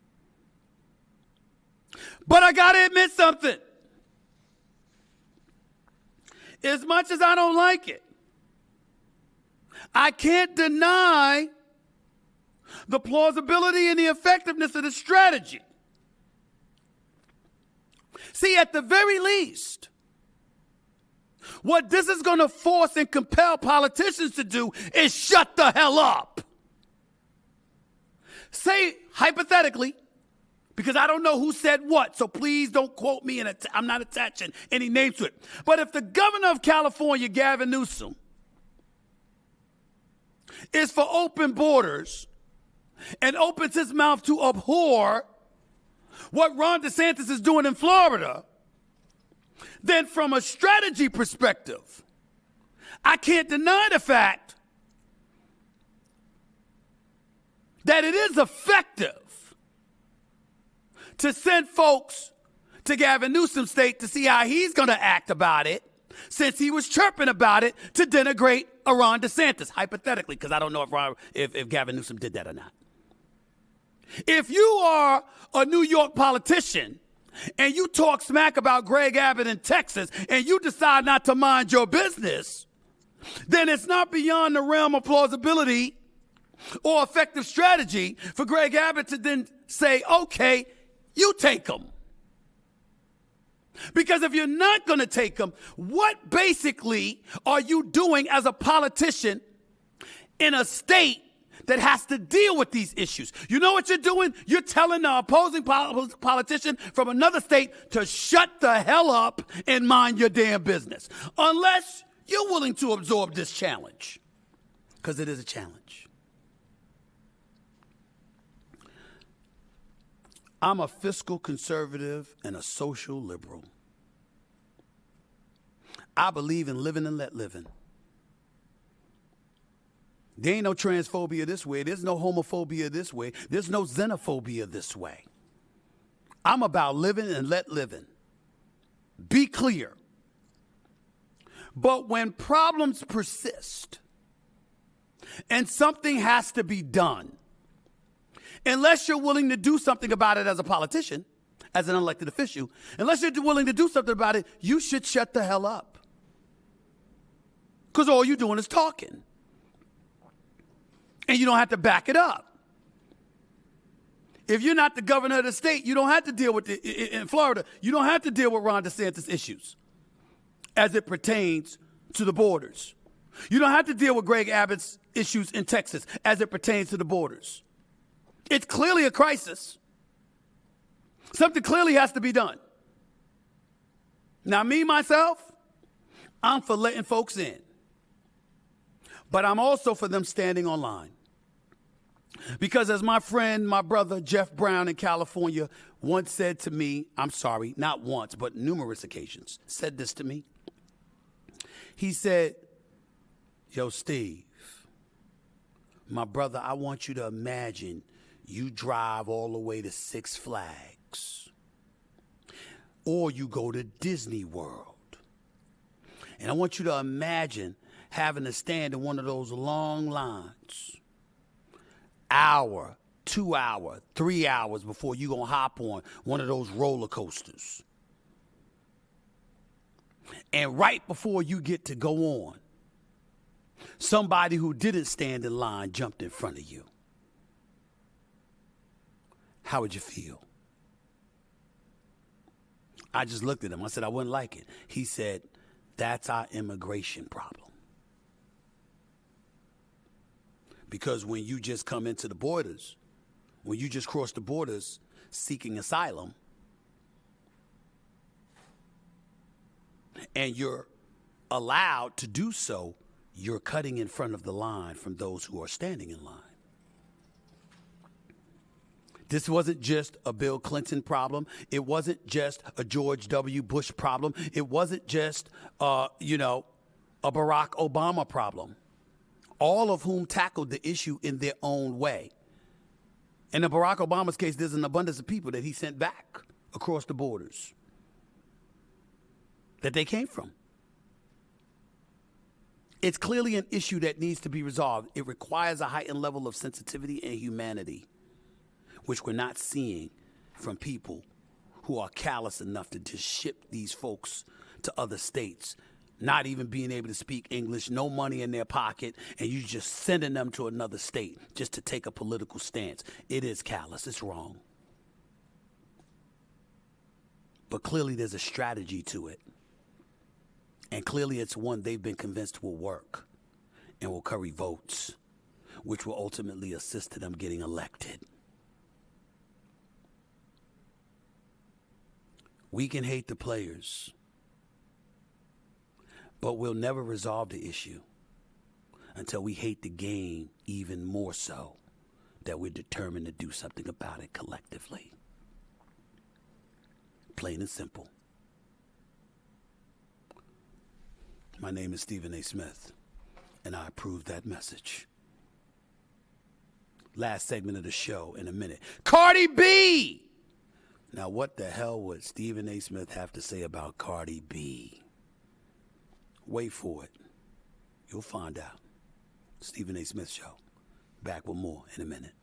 But I got to admit something. As much as I don't like it, I can't deny the plausibility and the effectiveness of the strategy. See, at the very least, what this is going to force and compel politicians to do is shut the hell up. Say, hypothetically, because I don't know who said what, so please don't quote me, and I'm not attaching any names to it. But if the governor of California, Gavin Newsom, is for open borders and opens his mouth to abhor what Ron DeSantis is doing in Florida, then from a strategy perspective, I can't deny the fact that it is effective to send folks to Gavin Newsom's state to see how he's going to act about it, since he was chirping about it to denigrate Ron DeSantis, hypothetically, because I don't know if Gavin Newsom did that or not. If you are a New York politician and you talk smack about Greg Abbott in Texas and you decide not to mind your business, then it's not beyond the realm of plausibility or effective strategy for Greg Abbott to then say, okay, you take them. Because if you're not going to take them, what basically are you doing as a politician in a state that has to deal with these issues? You know what you're doing? You're telling the opposing politician from another state to shut the hell up and mind your damn business. Unless you're willing to absorb this challenge. Because it is a challenge. I'm a fiscal conservative and a social liberal. I believe in living and let living. There ain't no transphobia this way. There's no homophobia this way. There's no xenophobia this way. I'm about living and let living. Be clear. But when problems persist and something has to be done, unless you're willing to do something about it as a politician, as an elected official, unless you're willing to do something about it, you should shut the hell up. Because all you're doing is talking. And you don't have to back it up. If you're not the governor of the state, you don't have to deal with in Florida. You don't have to deal with Ron DeSantis issues as it pertains to the borders. You don't have to deal with Greg Abbott's issues in Texas as it pertains to the borders. It's clearly a crisis. Something clearly has to be done. Now, me, myself, I'm for letting folks in. But I'm also for them standing online. Because as my friend, my brother, Jeff Brown in California once said to me, I'm sorry, not once, but numerous occasions, said this to me. He said, yo, Steve, my brother, I want you to imagine you drive all the way to Six Flags. Or you go to Disney World. And I want you to imagine having to stand in one of those long lines. Hour, 2 hour, 3 hours before you gonna hop on one of those roller coasters. And right before you get to go on, somebody who didn't stand in line jumped in front of you. How would you feel? I just looked at him. I said, I wouldn't like it. He said, that's our immigration problem. Because when you just come into the borders, when you just cross the borders seeking asylum, and you're allowed to do so, you're cutting in front of the line from those who are standing in line. This wasn't just a Bill Clinton problem. It wasn't just a George W. Bush problem. It wasn't just, a Barack Obama problem. All of whom tackled the issue in their own way. And in Barack Obama's case, there's an abundance of people that he sent back across the borders that they came from. It's clearly an issue that needs to be resolved. It requires a heightened level of sensitivity and humanity, which we're not seeing from people who are callous enough to just ship these folks to other states, not even being able to speak English, no money in their pocket, and you just sending them to another state just to take a political stance. It is callous. It's wrong. But clearly there's a strategy to it. And clearly it's one they've been convinced will work and will carry votes, which will ultimately assist to them getting elected. We can hate the players, but we'll never resolve the issue until we hate the game even more so that we're determined to do something about it collectively. Plain and simple. My name is Stephen A. Smith, and I approve that message. Last segment of the show in a minute. Cardi B! Now, what the hell would Stephen A. Smith have to say about Cardi B? Wait for it. You'll find out. Stephen A. Smith Show. Back with more in a minute.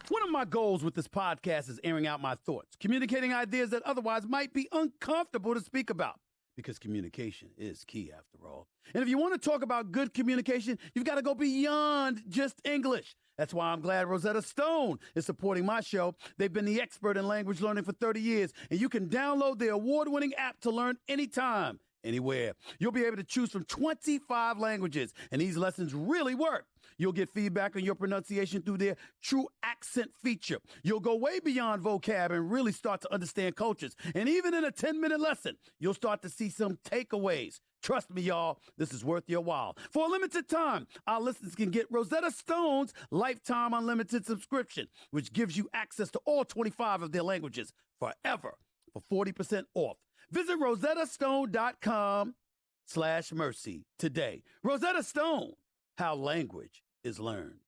One of my goals with this podcast is airing out my thoughts, communicating ideas that otherwise might be uncomfortable to speak about. Because communication is key, after all. And if you want to talk about good communication, you've got to go beyond just English. That's why I'm glad Rosetta Stone is supporting my show. They've been the expert in language learning for 30 years, and you can download the award-winning app to learn anytime, anywhere. You'll be able to choose from 25 languages, and these lessons really work. You'll get feedback on your pronunciation through their True Accent feature. You'll go way beyond vocab and really start to understand cultures. And even in a 10-minute lesson, you'll start to see some takeaways. Trust me, y'all, this is worth your while. For a limited time, our listeners can get Rosetta Stone's lifetime unlimited subscription, which gives you access to all 25 of their languages forever for 40% off. Visit rosettastone.com/mercy today. Rosetta Stone, how language is learned.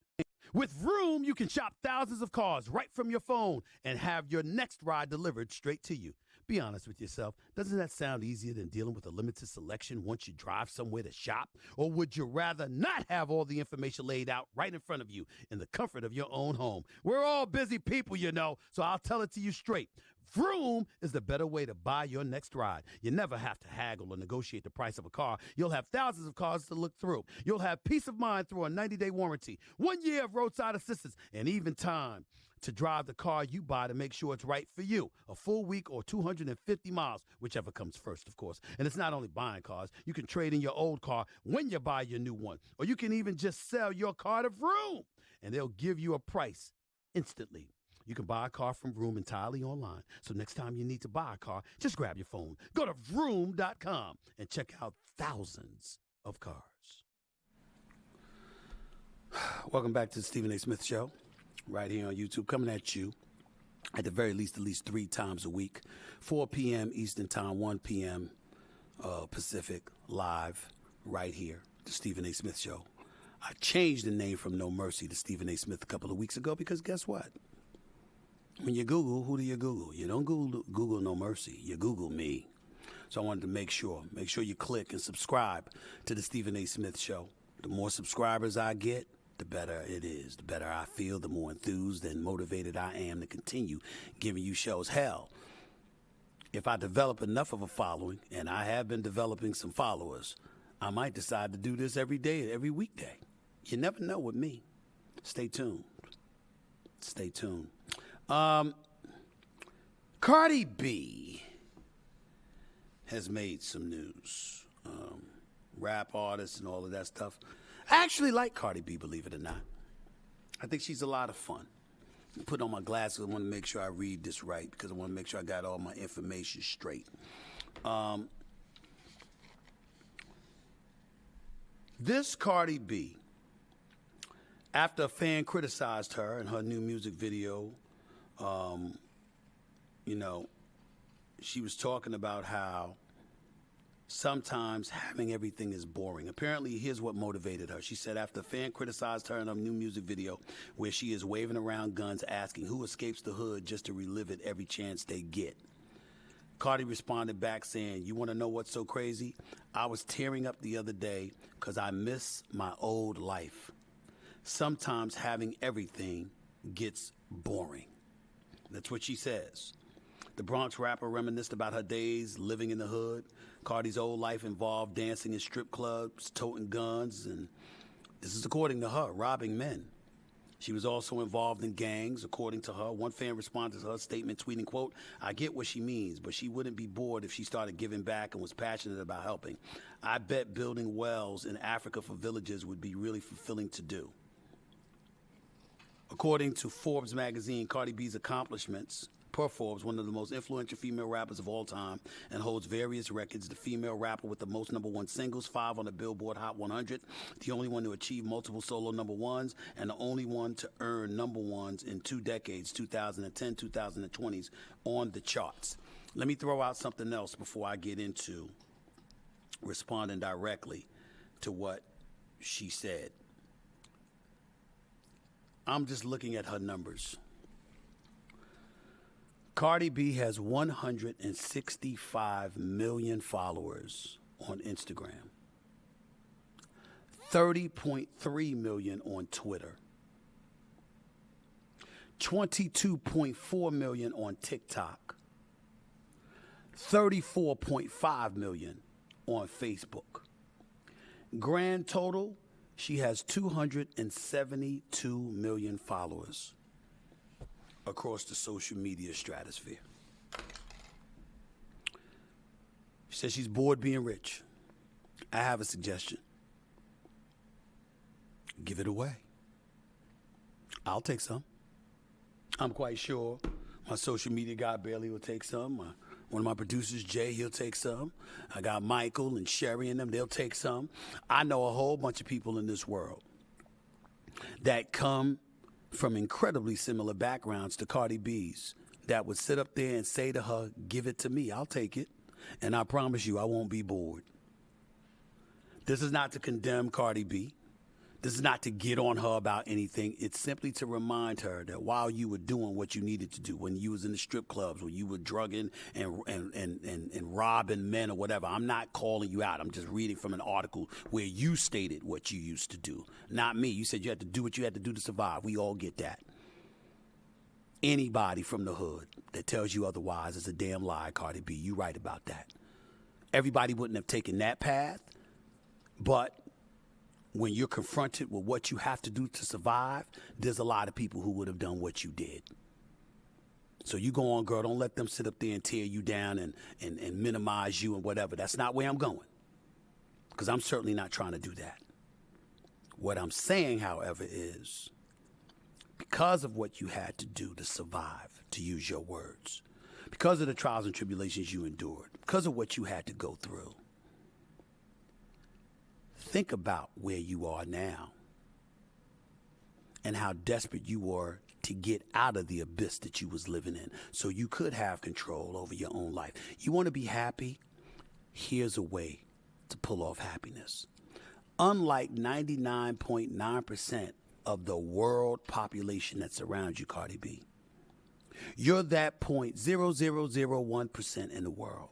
With Vroom, you can shop thousands of cars right from your phone and have your next ride delivered straight to you. Be honest with yourself. Doesn't that sound easier than dealing with a limited selection once you drive somewhere to shop? Or would you rather not have all the information laid out right in front of you in the comfort of your own home? We're all busy people, you know, so I'll tell it to you straight. Vroom is the better way to buy your next ride. You never have to haggle or negotiate the price of a car. You'll have thousands of cars to look through. You'll have peace of mind through a 90-day warranty, 1 year of roadside assistance, and even time to drive the car you buy to make sure it's right for you. A full week or 250 miles, whichever comes first, of course. And it's not only buying cars. You can trade in your old car when you buy your new one. Or you can even just sell your car to Vroom, and they'll give you a price instantly. You can buy a car from Vroom entirely online. So next time you need to buy a car, just grab your phone, go to Vroom.com, and check out thousands of cars. Welcome back to the Stephen A. Smith Show, right here on YouTube, coming at you at the very least, at least 3 times a week, 4 p.m. Eastern Time, 1 p.m. Pacific, live right here, the Stephen A. Smith Show. I changed the name from No Mercy to Stephen A. Smith a couple of weeks ago because guess what? When you Google, who do you Google? You don't Google No Mercy. You Google me. So I wanted to make sure you click and subscribe to the Stephen A. Smith Show. The more subscribers I get, the better it is. The better I feel, the more enthused and motivated I am to continue giving you shows. Hell, if I develop enough of a following, and I have been developing some followers, I might decide to do this every day, every weekday. You never know with me. Stay tuned. Stay tuned. Cardi B has made some news. Rap artists and all of that stuff. I actually like Cardi B, believe it or not. I think she's a lot of fun. I'm putting on my glasses. I want to make sure I read this right because I want to make sure I got all my information straight. This Cardi B, after a fan criticized her in her new music video, she was talking about how sometimes having everything is boring. Apparently, here's what motivated her. She said after a fan criticized her in her new music video where she is waving around guns asking who escapes the hood just to relive it every chance they get. Cardi responded back saying, "You want to know what's so crazy? I was tearing up the other day because I miss my old life. Sometimes having everything gets boring." That's what she says. The Bronx rapper reminisced about her days living in the hood. Cardi's old life involved dancing in strip clubs, toting guns, and this is according to her, robbing men. She was also involved in gangs, according to her. One fan responded to her statement, tweeting, quote, "I get what she means, but she wouldn't be bored if she started giving back and was passionate about helping. I bet building wells in Africa for villages would be really fulfilling to do." According to Forbes magazine, Cardi B's accomplishments, per Forbes, one of the most influential female rappers of all time and holds various records. The female rapper with the most #1 singles, 5 on the Billboard Hot 100, the only one to achieve multiple solo #1s, and the only one to earn #1s in 2 decades, 2010, 2020s, on the charts. Let me throw out something else before I get into responding directly to what she said. I'm just looking at her numbers. Cardi B has 165 million followers on Instagram, 30.3 million on Twitter, 22.4 million on TikTok, 34.5 million on Facebook. Grand total, she has 272 million followers across the social media stratosphere. She says she's bored being rich. I have a suggestion. Give it away. I'll take some. I'm quite sure my social media guy Bailey will take some. One of my producers, Jay, he'll take some. I got Michael and Sherry and them, they'll take some. I know a whole bunch of people in this world that come from incredibly similar backgrounds to Cardi B's that would sit up there and say to her, "Give it to me, I'll take it. And I promise you, I won't be bored." This is not to condemn Cardi B. This is not to get on her about anything. It's simply to remind her that while you were doing what you needed to do, when you was in the strip clubs, when you were drugging and robbing men or whatever, I'm not calling you out. I'm just reading from an article where you stated what you used to do. Not me. You said you had to do what you had to do to survive. We all get that. Anybody from the hood that tells you otherwise is a damn lie, Cardi B. You right about that. Everybody wouldn't have taken that path, but when you're confronted with what you have to do to survive, there's a lot of people who would have done what you did. So you go on, girl. Don't let them sit up there and tear you down and minimize you and whatever. That's not where I'm going, because I'm certainly not trying to do that. What I'm saying, however, is because of what you had to do to survive, to use your words, because of the trials and tribulations you endured, because of what you had to go through, think about where you are now and how desperate you were to get out of the abyss that you was living in so you could have control over your own life. You want to be happy? Here's a way to pull off happiness. Unlike 99.9% of the world population that surrounds you, Cardi B, you're that 0.0001% in the world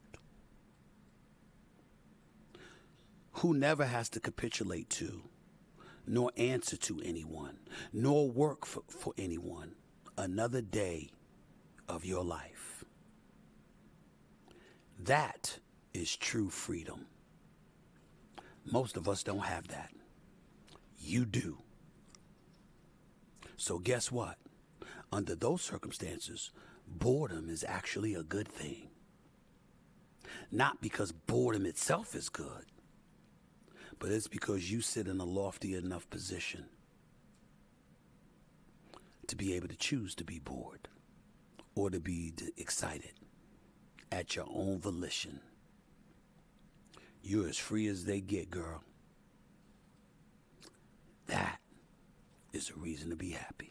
who never has to capitulate to, nor answer to anyone, nor work for anyone another day of your life. That is true freedom. Most of us don't have that. You do. So guess what? Under those circumstances, boredom is actually a good thing. Not because boredom itself is good, but it's because you sit in a lofty enough position to be able to choose to be bored or to be excited at your own volition. You're as free as they get, girl. That is a reason to be happy.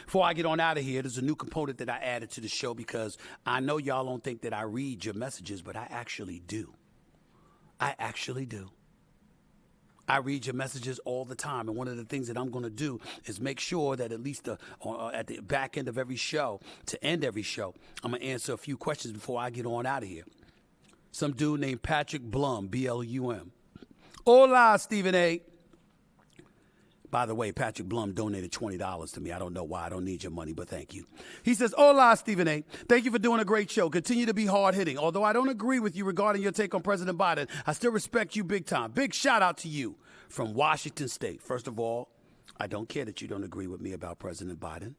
Before I get on out of here, there's a new component that I added to the show because I know y'all don't think that I read your messages, but I actually do. I actually do. I read your messages all the time, and one of the things that I'm going to do is make sure that at least at the back end of every show, to end every show, I'm going to answer a few questions before I get on out of here. Some dude named Patrick Blum, B-L-U-M. Hola, Stephen A. By the way, Patrick Blum donated $20 to me. I don't know why. I don't need your money, but thank you. He says, hola, Stephen A. Thank you for doing a great show. Continue to be hard-hitting. Although I don't agree with you regarding your take on President Biden, I still respect you big time. Big shout-out to you from Washington State. First of all, I don't care that you don't agree with me about President Biden.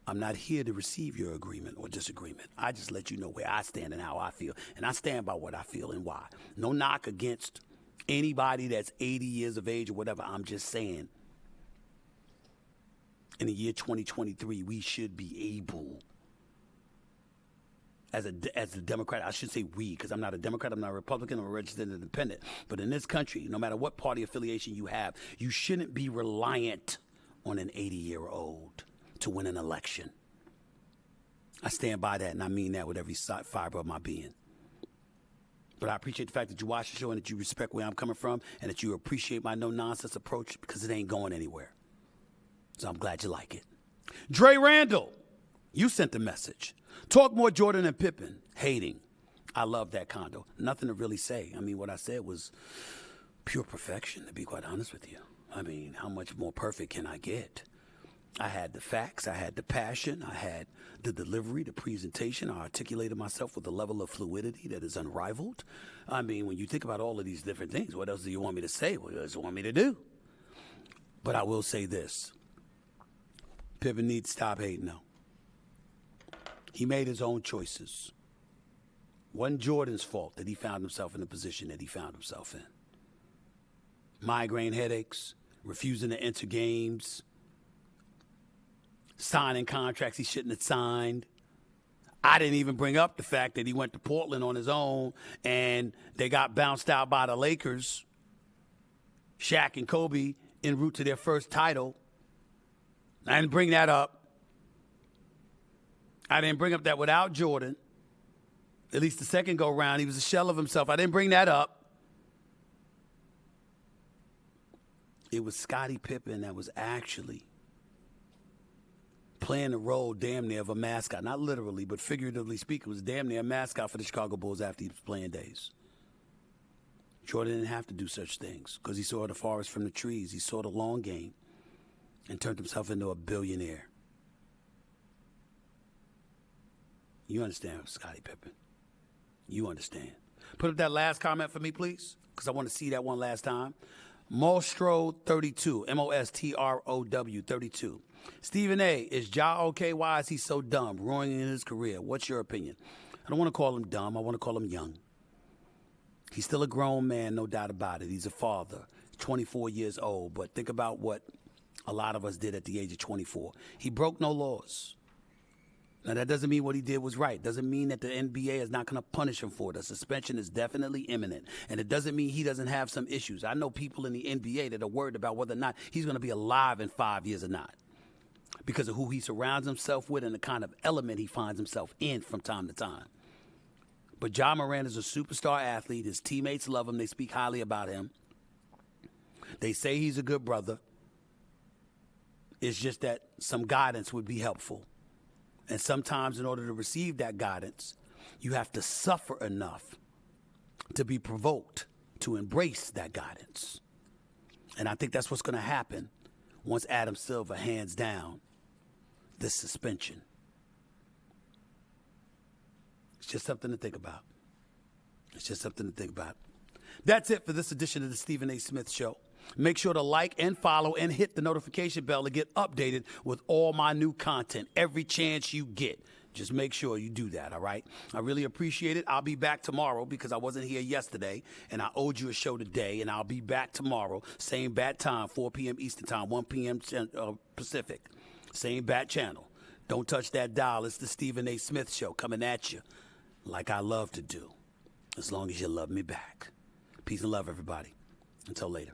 I'm not here to receive your agreement or disagreement. I just let you know where I stand and how I feel. And I stand by what I feel and why. No knock against anybody that's 80 years of age or whatever. I'm just saying, in the year 2023, we should be able, as a Democrat, I should say we, because I'm not a Democrat, I'm not a Republican, I'm a registered independent. But in this country, no matter what party affiliation you have, you shouldn't be reliant on an 80-year-old to win an election. I stand by that, and I mean that with every fiber of my being. But I appreciate the fact that you watch the show and that you respect where I'm coming from and that you appreciate my no-nonsense approach because it ain't going anywhere. So I'm glad you like it. Dre Randall, you sent the message. Talk more Jordan and Pippen. Hating. I love that condo. Nothing to really say. I mean, what I said was pure perfection, to be quite honest with you. I mean, how much more perfect can I get? I had the facts. I had the passion. I had the delivery, the presentation. I articulated myself with a level of fluidity that is unrivaled. I mean, when you think about all of these different things, what else do you want me to say? What else do you want me to do? But I will say this. Pippen needs to stop hating, though. He made his own choices. Wasn't Jordan's fault that he found himself in the position that he found himself in. Migraine headaches, refusing to enter games, signing contracts he shouldn't have signed. I didn't even bring up the fact that he went to Portland on his own and they got bounced out by the Lakers. Shaq and Kobe en route to their first title. I didn't bring that up. I didn't bring up that without Jordan. At least the second go round, he was a shell of himself. I didn't bring that up. It was Scottie Pippen that was actually playing the role damn near of a mascot. Not literally, but figuratively speaking, was damn near a mascot for the Chicago Bulls after he was playing days. Jordan didn't have to do such things because he saw the forest from the trees. He saw the long game and turned himself into a billionaire. You understand, Scottie Pippen. You understand. Put up that last comment for me, please, because I want to see that one last time. Mostro 32, M-O-S-T-R-O-W 32. Stephen A, is Ja okay? Why is he so dumb, ruining his career? What's your opinion? I don't want to call him dumb. I want to call him young. He's still a grown man, no doubt about it. He's a father, 24 years old. But think about what a lot of us did at the age of 24. He broke no laws. Now, that doesn't mean what he did was right. Doesn't mean that the NBA is not going to punish him for it. The suspension is definitely imminent. And it doesn't mean he doesn't have some issues. I know people in the NBA that are worried about whether or not he's going to be alive in 5 years or not because of who he surrounds himself with and the kind of element he finds himself in from time to time. But Ja Morant is a superstar athlete. His teammates love him. They speak highly about him. They say he's a good brother. It's just that some guidance would be helpful. And sometimes in order to receive that guidance, you have to suffer enough to be provoked to embrace that guidance. And I think that's what's going to happen once Adam Silver hands down this suspension. It's just something to think about. It's just something to think about. That's it for this edition of the Stephen A. Smith Show. Make sure to like and follow and hit the notification bell to get updated with all my new content every chance you get. Just make sure you do that, all right? I really appreciate it. I'll be back tomorrow because I wasn't here yesterday, and I owed you a show today, and I'll be back tomorrow. Same bat time, 4 p.m. Eastern Time, 1 p.m. Pacific. Same bat channel. Don't touch that dial. It's the Stephen A. Smith Show coming at you like I love to do, as long as you love me back. Peace and love, everybody. Until later.